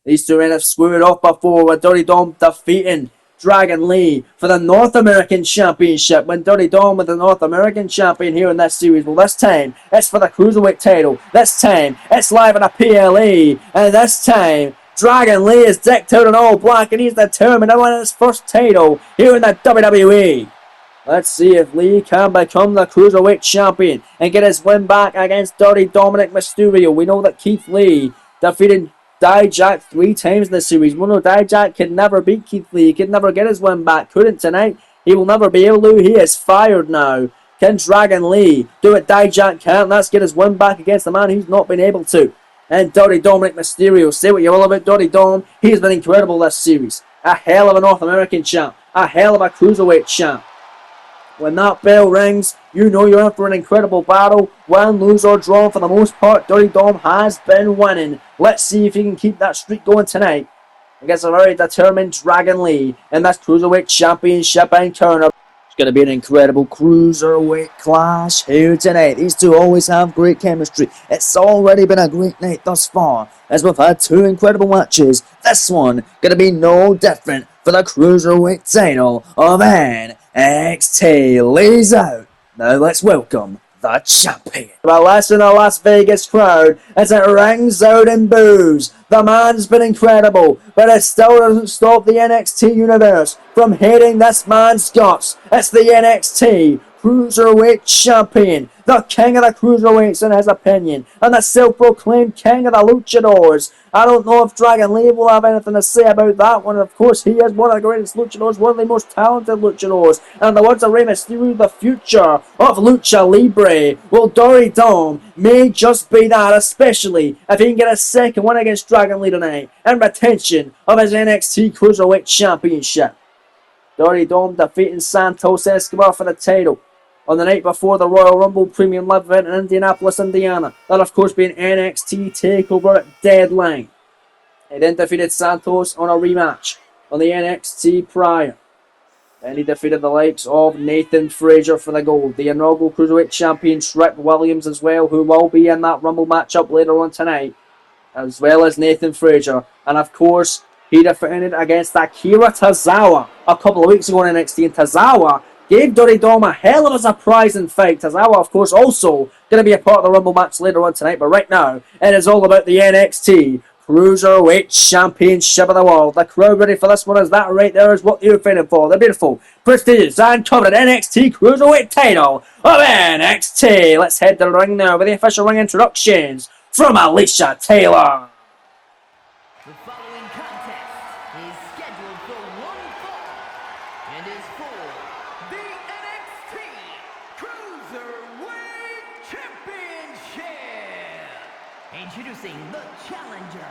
These two men have squared off before with Dirty Dom defeating Dragon Lee for the North American Championship. When Dirty Dom with the North American Champion here in this series. Well, this time it's for the Cruiserweight title. This time it's live in a PLE. And this time Dragon Lee is decked out in all black and he's determined to win his first title here in the WWE. Let's see if Lee can become the Cruiserweight Champion and get his win back against Dirty Dominik Mysterio. We know that Keith Lee defeated Dijak 3 times in the series. We know Dijak could never beat Keith Lee. He could never get his win back. Couldn't tonight. He will never be able to. He is fired now. Can Dragon Lee do it? Dijak can't. Let's get his win back against the man who's not been able to. And Dirty Dominik Mysterio. Say what you will about Dirty Dom. He's been incredible this series. A hell of a North American champ. A hell of a Cruiserweight champ. When that bell rings, you know you're in for an incredible battle. Win, lose or draw, for the most part, Dirty Dom has been winning. Let's see if he can keep that streak going tonight against a very determined Dragon Lee in this Cruiserweight Championship encounter. It's going to be an incredible Cruiserweight clash here tonight. These two always have great chemistry. It's already been a great night thus far, as we've had 2 incredible matches. This one going to be no different for the Cruiserweight title of NXT. Lee's out. Now let's welcome the champion. Well, listen, the Las Vegas crowd as it rings out in boos. The man's been incredible, but it still doesn't stop the NXT universe from hating this man's guts. It's the NXT Cruiserweight Champion, the king of the Cruiserweights in his opinion, and the self-proclaimed king of the Luchadors. I don't know if Dragon Lee will have anything to say about that one. Of course, he is one of the greatest Luchadors, one of the most talented Luchadors. And the words of Rey Mysterio, the future of Lucha Libre. Well, Dirty Dom may just be that, especially if he can get a second win against Dragon Lee tonight and retention of his NXT Cruiserweight Championship. Dirty Dom defeating Santos Escobar for the title on the night before the Royal Rumble Premium Live event in Indianapolis, Indiana. That, of course, being NXT Takeover at Deadline. He then defeated Santos on a rematch on the NXT prior. Then he defeated the likes of Nathan Frazier for the gold. The inaugural Cruiserweight Champion Trick Williams as well, who will be in that Rumble matchup later on tonight, as well as Nathan Frazier. And, of course, he defended against Akira Tozawa a couple of weeks ago in NXT. And Tozawa gave Dirty Dom a hell of a surprising fight. Tozawa, of course, also going to be a part of the Rumble match later on tonight. But right now, it is all about the NXT Cruiserweight Championship of the world. The crowd ready for this one? Is that right there is what you're fighting for? The beautiful, prestigious, and coveted NXT Cruiserweight title of NXT. Let's head to the ring now with the official ring introductions from Alicia Taylor. The following contest is scheduled for one fall and is for the NXT Cruiserweight Championship. Introducing the challenger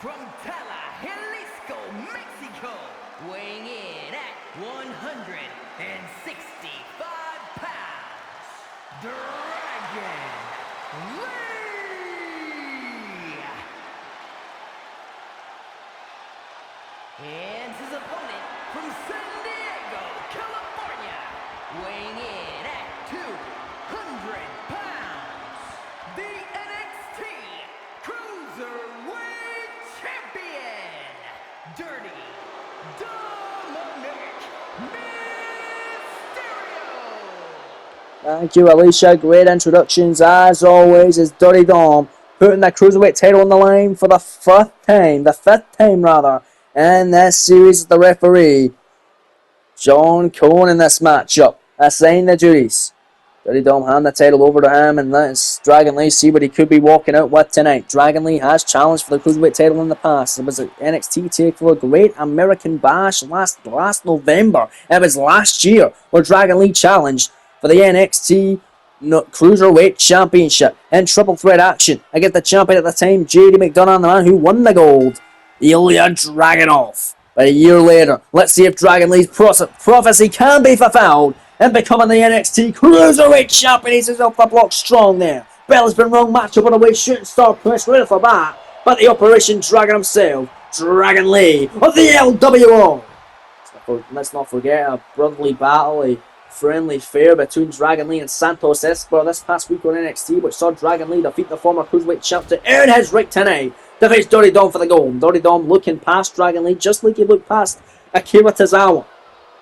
from Jalisco, Mexico, weighing in at 165 pounds, Dragon Lee. And his opponent from San Diego, California, weighing in at 200 pounds, the NXT Cruiserweight Champion, Dirty Dominik Mysterio. Thank you, Alicia. Great introductions as always. Is Dirty Dom putting the Cruiserweight title on the line for the fifth time rather. And this series, the referee, John Cohen, in this matchup, assigned the duties. Dirty Dom hand the title over to him, and let's Dragon Lee see what he could be walking out with tonight. Dragon Lee has challenged for the Cruiserweight title in the past. It was an NXT Takeover Great American Bash last November. It was last year where Dragon Lee challenged for the NXT Cruiserweight Championship in triple threat action against the champion at the time, JD McDonough, the man who won the gold, Ilya Dragunov. But a year later, let's see if Dragon Lee's prophecy can be fulfilled and becoming the NXT Cruiserweight Champion. He's off the block strong there. Bell has been wrong, match up on the way, shooting star press right off the bat. But the Operation Dragon himself, Dragon Lee of the LWO. Let's not forget a brotherly battle, a friendly fair between Dragon Lee and Santos Escobar this past week on NXT, which saw Dragon Lee defeat the former Cruiserweight champ to earn his right tonight to face Dirty Dom for the gold. Dirty Dom looking past Dragon Lee just like he looked past Akira Tozawa.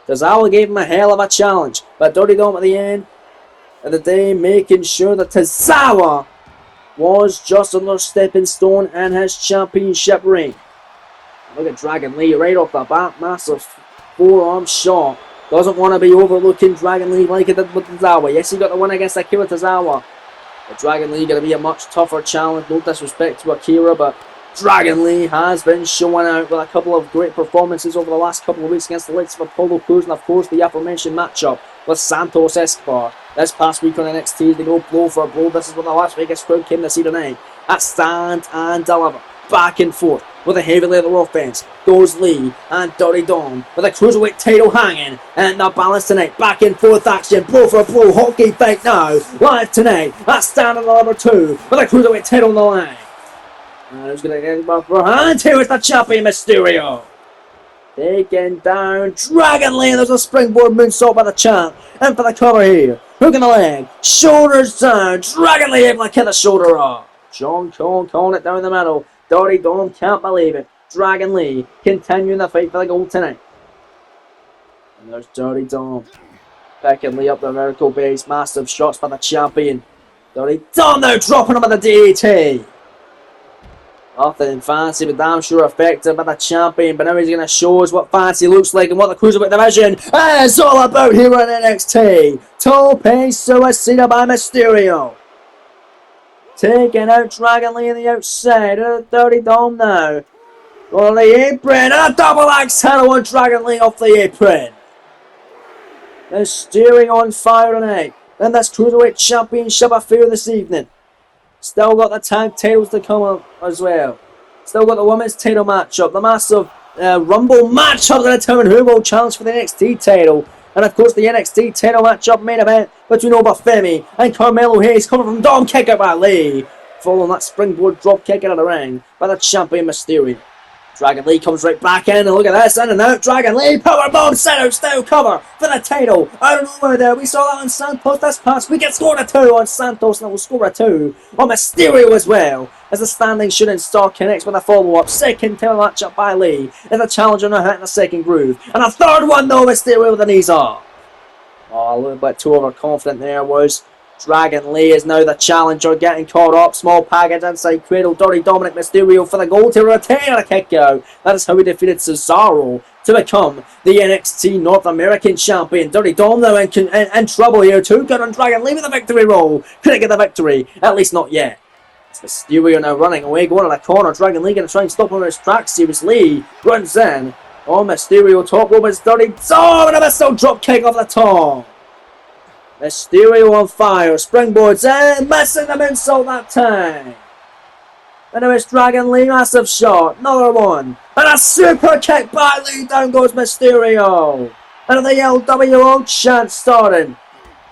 Tozawa gave him a hell of a challenge, but Dirty Dom at the end of the day making sure that Tozawa was just another stepping stone in his championship reign. Look at Dragon Lee right off the bat, massive forearm shot. Doesn't want to be overlooking Dragon Lee like he did with Tozawa. Yes, he got the win against Akira Tozawa. But Dragon Lee going to be a much tougher challenge. No disrespect to Akira, but Dragon Lee has been showing out with a couple of great performances over the last couple of weeks against the likes of Apollo Crews and of course the aforementioned matchup with Santos Escobar. This past week on NXT, they go blow for blow. This is what the Las Vegas crowd came to see tonight. At Stand and Deliver. Back and forth with a heavy leather offense. Goes Lee and Dirty Dom with a cruiserweight title hanging. And the balance tonight. Back and forth action. Blow for blow. Hockey fight now. Live tonight. At Stand and Deliver 2 with a cruiserweight title on the line. And who's going to get the upper hand? Here is the champion Mysterio. Taking down Dragon Lee. There's a springboard moonsault by the champ. And for the cover here. Hook in the leg. Shoulders down. Dragon Lee able to kick the shoulder off. John Cole calling it down the middle. Dirty Dom can't believe it. Dragon Lee continuing the fight for the gold tonight. And there's Dirty Dom. Picking Lee up the vertical base. Massive shots for the champion. Dirty Dom now dropping him with the DDT. Nothing fancy, but damn sure effective by the champion. But now he's going to show us what fancy looks like and what the Cruiserweight division is all about here on NXT. Tope Suicida by Mysterio. Taking out Dragon Lee on the outside. Dirty Dom now. On the apron. And a double axe handle on Dragon Lee off the apron. Mysterio on fire tonight. And this Cruiserweight Championship affair this evening. Still got the tag titles to come up as well. Still got the women's title matchup. The massive Rumble matchup to determine who will challenge for the NXT title. And of course the NXT title matchup main event between Obafemi and Carmelo Hayes coming from Dom kick out by Lee. Following that springboard drop kick out of the ring by the champion Mysterio. Dragon Lee comes right back in and look at this, in and out. Dragon Lee, powerbomb, set-out style cover for the title. Out of nowhere there, we saw that on Santos this past week. It scored a 2 on Santos and it will score a 2 on Mysterio as well. As the standing shooting star connects with a follow-up. Second title matchup by Lee. And the challenger now hitting a second groove. And a third one though, Mysterio with the knees up. Oh, a little bit too overconfident there was Dragon Lee is now the challenger, getting caught up. Small package inside cradle. Dirty Dominik Mysterio for the gold to retain a kick out. That is how he defeated Cesaro to become the NXT North American champion. Dirty Dom now in trouble here. 2 good on Dragon Lee with a victory roll. Couldn't get the victory, at least not yet. It's Mysterio now running away, going to the corner. Dragon Lee going to try and stop him in his tracks. Seriously, runs in. Oh, Mysterio top rope is Dirty Dom and a missile drop kick off the top. Mysterio on fire, springboards in, missing the moonsault that time. And now it's Dragon Lee, massive shot, another one. And a super kick by Lee, down goes Mysterio. And the LWO chant starting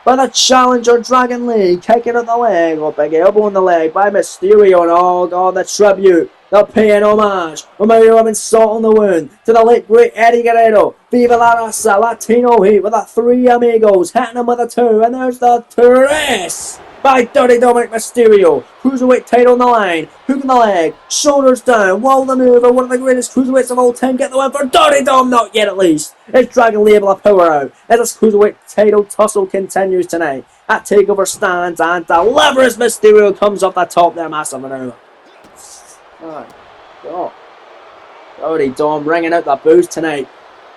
by the challenger Dragon Lee, kicking at the leg, or big elbow in the leg by Mysterio. And oh god, the tribute, the paying homage, Romero having salt on the wound to the late great Eddie Guerrero. Viva la Raza, Latino Heat with the 3 amigos, hitting him with a 2, and there's the 3 by Dirty Dominik Mysterio. Cruiserweight title on the line, hook in the leg, shoulders down, wall the maneuver, one of the greatest cruiserweights of all time, get the win for Dirty Dom, not yet at least. It's Dragon Lee able to power out as this cruiserweight title tussle continues tonight. At Takeover stands and delivers. Mysterio comes off the top there, massive maneuver. Oh, God. Dirty Dom ringing out the booze tonight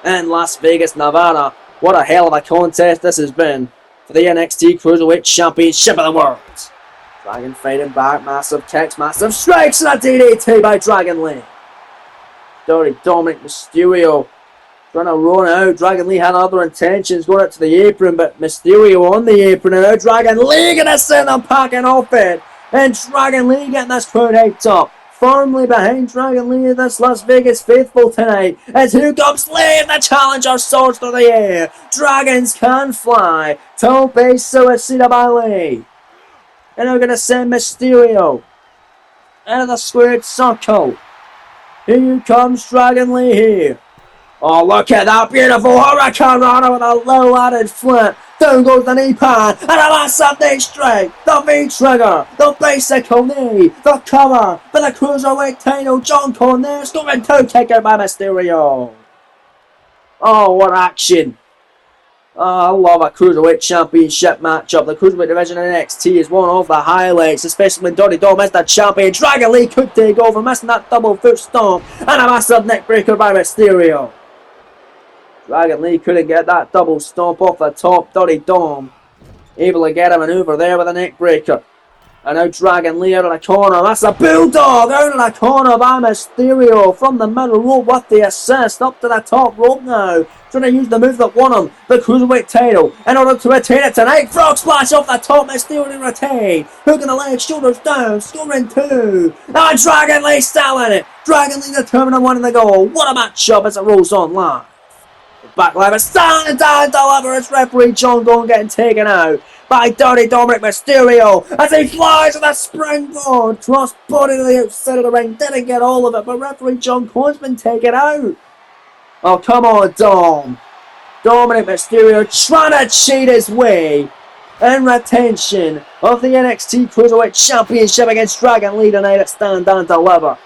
in Las Vegas, Nevada. What a hell of a contest this has been for the NXT Cruiserweight Championship of the World. Dragon fighting back, massive kicks, massive strikes, and a DDT by Dragon Lee. Dirty Dominik Mysterio trying to run out. Dragon Lee had other intentions going out to the apron, but Mysterio on the apron, and now Dragon Lee gonna send them packing off it. And Dragon Lee getting this crowd hyped up. Firmly behind Dragon Lee in this Las Vegas faithful tonight. As here comes Lee and the challenger soars through the air. Dragons can fly. Tope Suicida by Lee. And we're going to send Mysterio into the squared circle. Here comes Dragon Lee here. Oh, look at that beautiful Hurricane Rana with a low added flip. Down goes the knee pad, and a massive knee strike. The V-trigger, the bicycle knee, the cover for the Cruiserweight title. John Cornette scoring 2, taken by Mysterio. Oh, what action. I love a Cruiserweight Championship matchup. The Cruiserweight division in NXT is one of the highlights, especially when Dirty Dom is the champion. Dragon Lee could take over, missing that double foot stomp, and a massive neck breaker by Mysterio. Dragon Lee couldn't get that double stomp off the top. Dirty Dom able to get him over there with a neck breaker. And now Dragon Lee out of the corner. That's a bulldog out of the corner by Mysterio from the middle rope with the assist up to the top rope now. Trying to use the move that won him the Cruiserweight title in order to retain it tonight. Frog splash off the top. Mysterio to retain. Hooking the leg, shoulders down, scoring 2. Now Dragon Lee still in it. Dragon Lee determined on winning the goal. What a matchup as it rolls on live. Back live, a standing down deliver as referee John Gunn getting taken out by Dirty Dominik Mysterio as he flies with a springboard cross body to the outside of the ring. Didn't get all of it, but referee John Gunn's been taken out. Oh, come on, Dom. Dominik Mysterio trying to cheat his way in retention of the NXT Cruiserweight Championship against Dragon Lee tonight at Stand Down Deliver.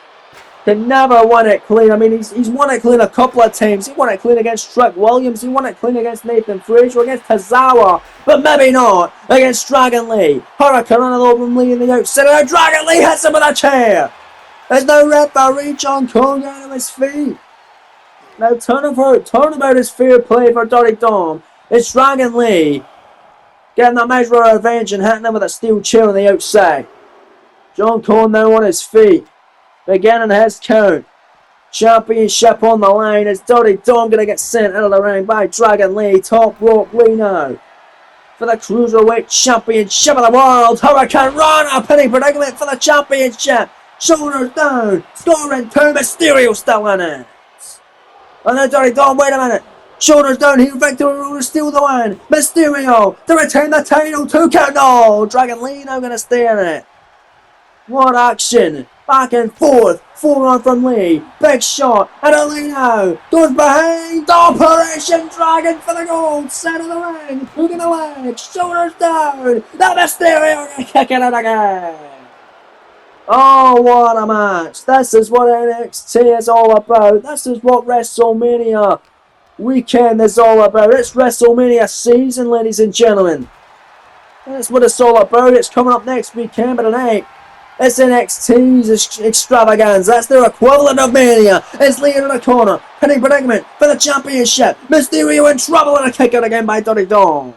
Can never win it clean. I mean, he's won it clean a couple of times. He won it clean against Trick Williams. He won it clean against Nathan Frazier, against Tozawa. But maybe not against Dragon Lee. Hurricane on over Lee in the outside. And Dragon Lee hits him with a chair. There's no referee. John Cole getting on his feet. Now turn about his fair play for Dirty Dom. It's Dragon Lee getting a measure of revenge and hitting him with a steel chair on the outside. John Cole now on his feet. Beginning his count. Championship on the line. Is Dirty Dom going to get sent out of the ring by Dragon Lee? Top rope Lee now. For the Cruiserweight Championship of the World. Hurricane Rana. Penny predicament for the championship. Shoulders down. Scoring 2. Mysterio still in it. And then Dirty Dom, wait a minute. Shoulders down here. Victory Road to steal the win. Mysterio to retain the title. 2 count. No. Dragon Lee now going to stay in it. What action. Back and forth, forearm from Lee, big shot, and Lee now goes behind, Operation Dragon for the gold, center of the ring, hooking the leg, shoulders down, now Mysterio kicking it again. Oh, what a match. This is what NXT is all about. This is what WrestleMania weekend is all about. It's WrestleMania season, ladies and gentlemen. That's what it's all about. It's coming up next weekend, but tonight, it's NXT's extravaganza. That's their equivalent of Mania. It's Lee in the corner. Penny predicament for the championship. Mysterio in trouble and a kick out again by Dirty Dom.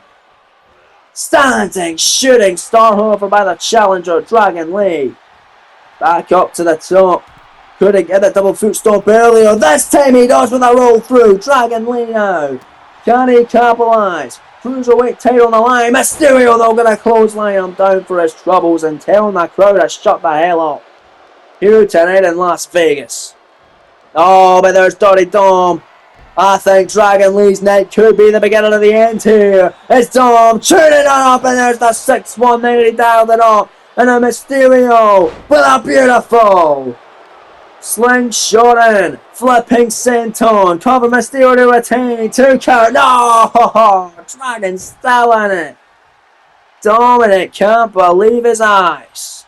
Standing, shooting star over by the challenger, Dragon Lee. Back up to the top. Couldn't get that double foot stomp earlier. This time he does with a roll through. Dragon Lee now. Can he capitalize? Cruiserweight title on the line. Mysterio though going to clothesline him down for his troubles and telling the crowd to shut the hell up. Here tonight in Las Vegas. Oh, but there's Dirty Dom. I think Dragon Lee's night could be the beginning of the end here. It's Dom tuning it up and there's the 619. He dialed it up. And a Mysterio with a beautiful slingshot in, flipping senton, cover Mysterio to retain, 2 count, no, Dragon still in it. Dominik can't believe his eyes.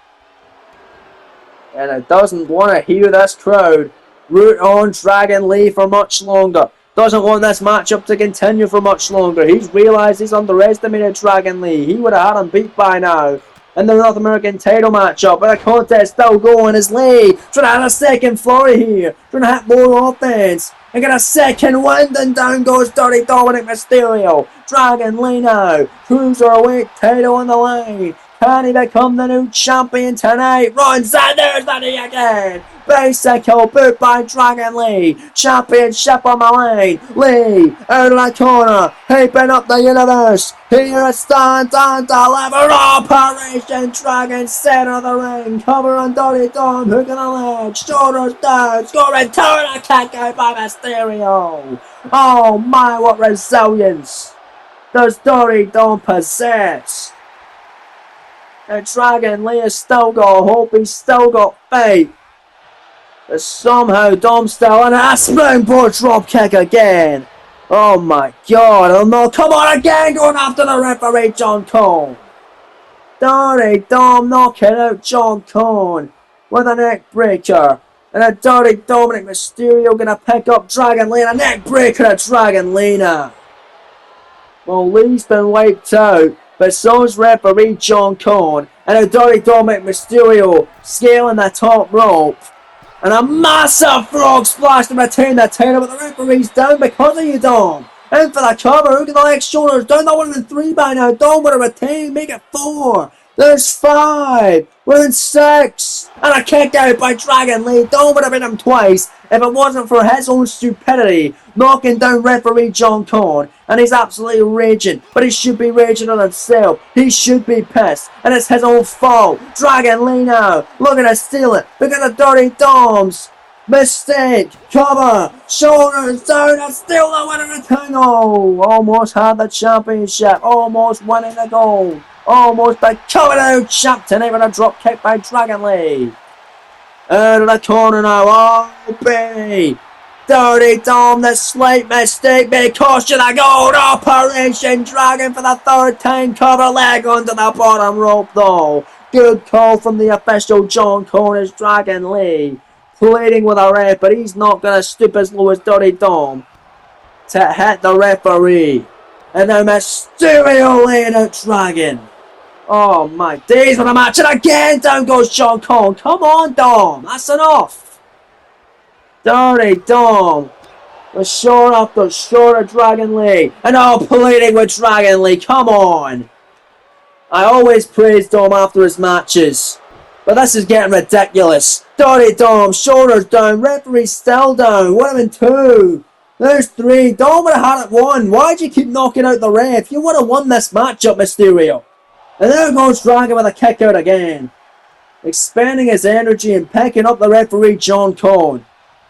And it doesn't want to hear this crowd root on Dragon Lee for much longer. Doesn't want this matchup to continue for much longer. He's realised he's underestimated Dragon Lee. He would have had him beat by now. In the North American title matchup, but the contest still going as Lee trying to have a second flurry here, trying to have more offense and get a second wind, and down goes Dirty Dominik Mysterio. Dragon Lee now, Cruiserweight title on the line. Can he become the new champion tonight? Runs and there's the knee again. Bicycle boot by Dragon Lee. Championship on the line. Lee out of the corner. Heaping up the universe. Here is Stand and Deliver. Operation Dragon center of the ring. Cover on Dirty Dom. Hooking the leg. Shoulders down. Scoring 2 and a kick out by Mysterio. Oh my, what resilience does Dirty Dom possess? And Dragon Lee has still got hope, he's still got faith. But somehow Dom's still in a springboard drop kick again. Oh my god, oh no, come on again, going after the referee, John Cone. Dirty Dom knocking out John Cone with a neck breaker. And a dirty Dominik Mysterio gonna pick up Dragon Lee, a neck breaker to Dragon Lena. Well, Lee's been wiped out, but so's referee John Cone. And a dirty Dominik Mysterio scaling the top rope. And a massive frog splash to retain the title, but the referee's down because of you, Dom. In for the cover, look at the leg shoulders, down, that would have been 3 by now. Dom would have retained, make it 4. There's 5, we're in 6. And a kick out by Dragon Lee. Dom would have hit him twice if it wasn't for his own stupidity, knocking down referee John Cone. And he's absolutely raging, but he should be raging on himself. He should be pissed, and it's his own fault. Dragon Lee now, looking to steal it because of Dirty Dom's mistake. Cover, shoulders down, and still the winner of the title. Almost had the championship, almost winning the gold. Almost becoming a new champ tonight with a drop kick by Dragon Lee. Out of the corner now, oh baby. Dirty Dom, the slight mistake may cost you the gold. Operation Dragon for the 3rd time. Cover leg onto the bottom rope though. Good call from the official John Cone as Dragon Lee pleading with a ref, but he's not going to stoop as low as Dirty Dom to hit the referee. And now Mysterio laying out Dragon. Oh my days, what a match. And again down goes John Cone. Come on, Dom, that's enough. Dirty Dom was short after short of Dragon Lee. And now pleading with Dragon Lee. Come on. I always praise Dom after his matches, but this is getting ridiculous. Dirty Dom, shoulders down, referee still down. Would have been 2. There's 3. Dom would have had it 1. Why'd you keep knocking out the ref? You would have won this matchup, Mysterio. And there goes Dragon with a kick out again. Expanding his energy and picking up the referee John Cone.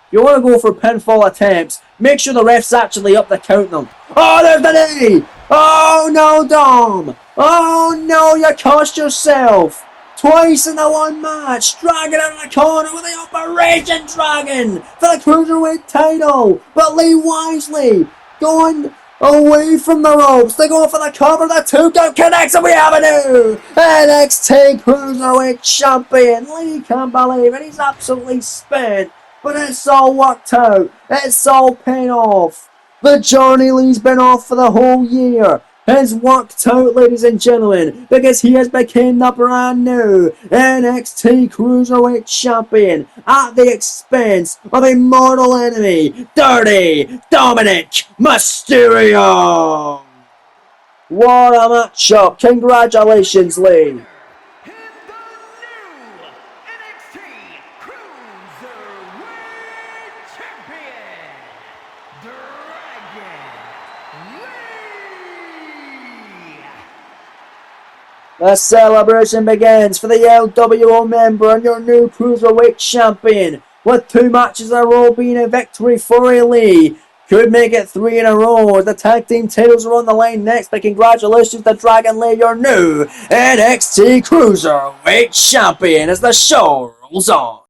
If you want to go for pinfall attempts, make sure the ref's actually up to count them. Oh, there's the knee! Oh no, Dom! Oh no, you cost yourself! Twice in the one match! Dragon out of the corner with the Operation Dragon for the Cruiserweight title! But Lee wisely going away from the ropes. They go for the cover. The 2 count connects, and we have a new NXT Cruiserweight champion. Lee can't believe it. He's absolutely spent. But it's all worked out. It's all paid off. The journey Lee's been off for the whole year has worked out, ladies and gentlemen, because he has become the brand new NXT Cruiserweight champion at the expense of a mortal enemy, Dirty Dominik Mysterio. What a matchup. Congratulations, Lee. The celebration begins for the LWO member and your new Cruiserweight champion, with 2 matches in a row being a victory for Lee. Could make it 3 in a row as the tag team titles are on the line next, but congratulations to Dragon Lee, your new NXT Cruiserweight champion, as the show rolls on.